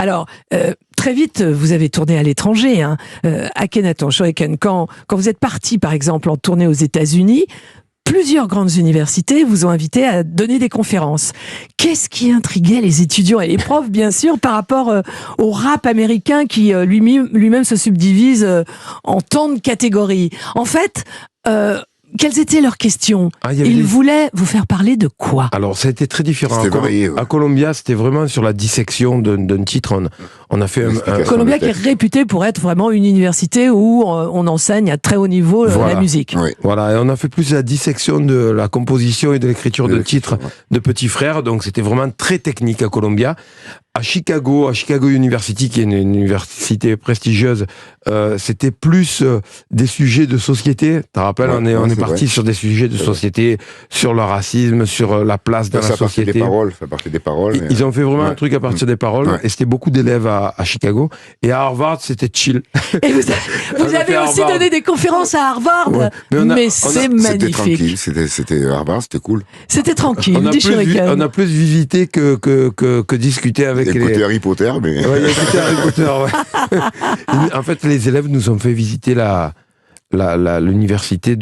Alors, très vite, vous avez tourné à l'étranger. Akhenaton, Shuriken, quand vous êtes parti, par exemple, en tournée aux États-Unis, plusieurs grandes universités vous ont invité à donner des conférences. Qu'est-ce qui intriguait les étudiants et les profs, bien sûr, par rapport au rap américain qui lui-même se subdivise en tant de catégories? En fait, quelles étaient leurs questions? Ils voulaient vous faire parler de quoi? Alors, ça a été très différent. C'était varié, ouais. À Columbia, c'était vraiment sur la dissection d'un titre. On a fait Columbia qui est réputée pour être vraiment une université où on enseigne à très haut niveau la musique. Oui. Voilà, et on a fait plus la dissection de la composition et de l'écriture de titres de petits frères, donc c'était vraiment très technique à Columbia. À Chicago University, qui est une université prestigieuse, c'était plus des sujets de société. Tu te rappelles, on est parti sur des sujets de société, sur le racisme, sur la place dans la société. Ça partait des paroles. Ils ont fait vraiment un truc à partir des paroles, et c'était beaucoup d'élèves à Chicago. Et à Harvard, c'était chill. Et vous avez aussi donné des conférences à Harvard, mais c'est magnifique. C'était Harvard, c'était cool. C'était tranquille. On a plus visité que discuté avec écouté Harry Potter, mais... Ouais, écouté Harry Potter, ouais. En fait, les élèves nous ont fait visiter l'université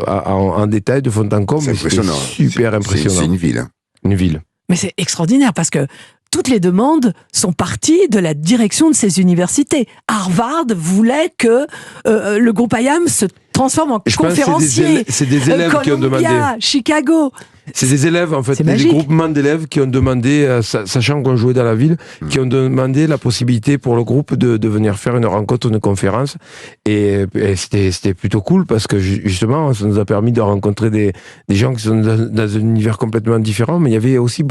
en détail de fond en comble. C'est impressionnant. Super impressionnant. C'est une ville. Une ville. Mais c'est extraordinaire parce que toutes les demandes sont parties de la direction de ces universités. Harvard voulait que le groupe IAM se transforme en conférencier. C'est des élèves qui ont demandé. Chicago. C'est des élèves, en fait, des groupements d'élèves qui ont demandé, sachant qu'on jouait dans la ville, qui ont demandé la possibilité pour le groupe de venir faire une rencontre, une conférence. Et c'était plutôt cool parce que justement, ça nous a permis de rencontrer des gens qui sont dans un univers complètement différent. Mais il y avait aussi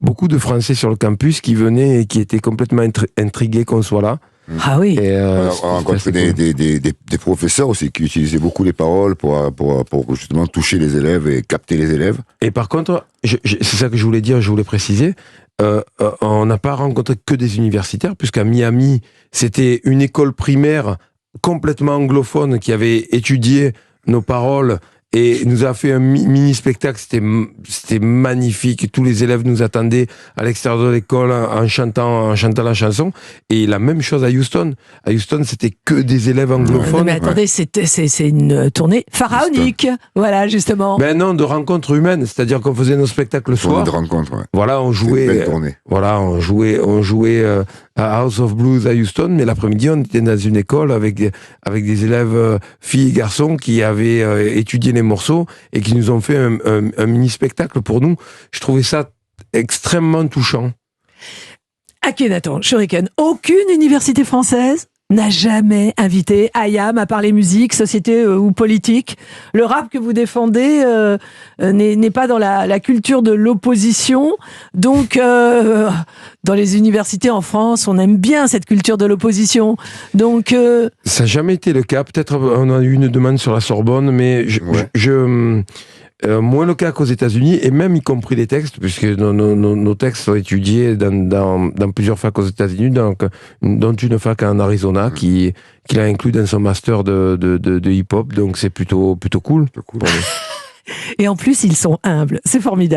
beaucoup de Français sur le campus qui venaient et qui étaient complètement intrigués qu'on soit là. Ah oui. On a rencontré des professeurs aussi qui utilisaient beaucoup les paroles pour justement toucher les élèves et capter les élèves. Et par contre, c'est ça que je voulais dire, je voulais préciser, on n'a pas rencontré que des universitaires, puisqu'à Miami, c'était une école primaire complètement anglophone qui avait étudié nos paroles et nous a fait un mini-spectacle, c'était magnifique. Tous les élèves nous attendaient à l'extérieur de l'école en chantant la chanson. Et la même chose à Houston. À Houston, c'était que des élèves anglophones. Non mais attendez, c'est une tournée pharaonique. Voilà, justement. Ben non, de rencontres humaines. C'est-à-dire qu'on faisait nos spectacles le soir. De rencontres, ouais. Voilà, on jouait. Une belle tournée. Voilà, on jouait à House of Blues à Houston, mais l'après-midi, on était dans une école avec des élèves filles et garçons qui avaient étudié les morceaux et qui nous ont fait un mini-spectacle pour nous. Je trouvais ça extrêmement touchant. Akhenaton, Shuriken, aucune université française n'a jamais invité IAM à parler musique, société ou politique. Le rap que vous défendez n'est pas dans la culture de l'opposition. Donc, dans les universités en France, on aime bien cette culture de l'opposition. Donc, ça n'a jamais été le cas. Peut-être on a eu une demande sur la Sorbonne, mais moins le cas qu'aux États-Unis, et même y compris les textes, puisque nos textes sont étudiés dans plusieurs facs aux États-Unis, dont une fac en Arizona qui l'a inclus dans son master de hip-hop, donc c'est plutôt cool. Et en plus, ils sont humbles. C'est formidable.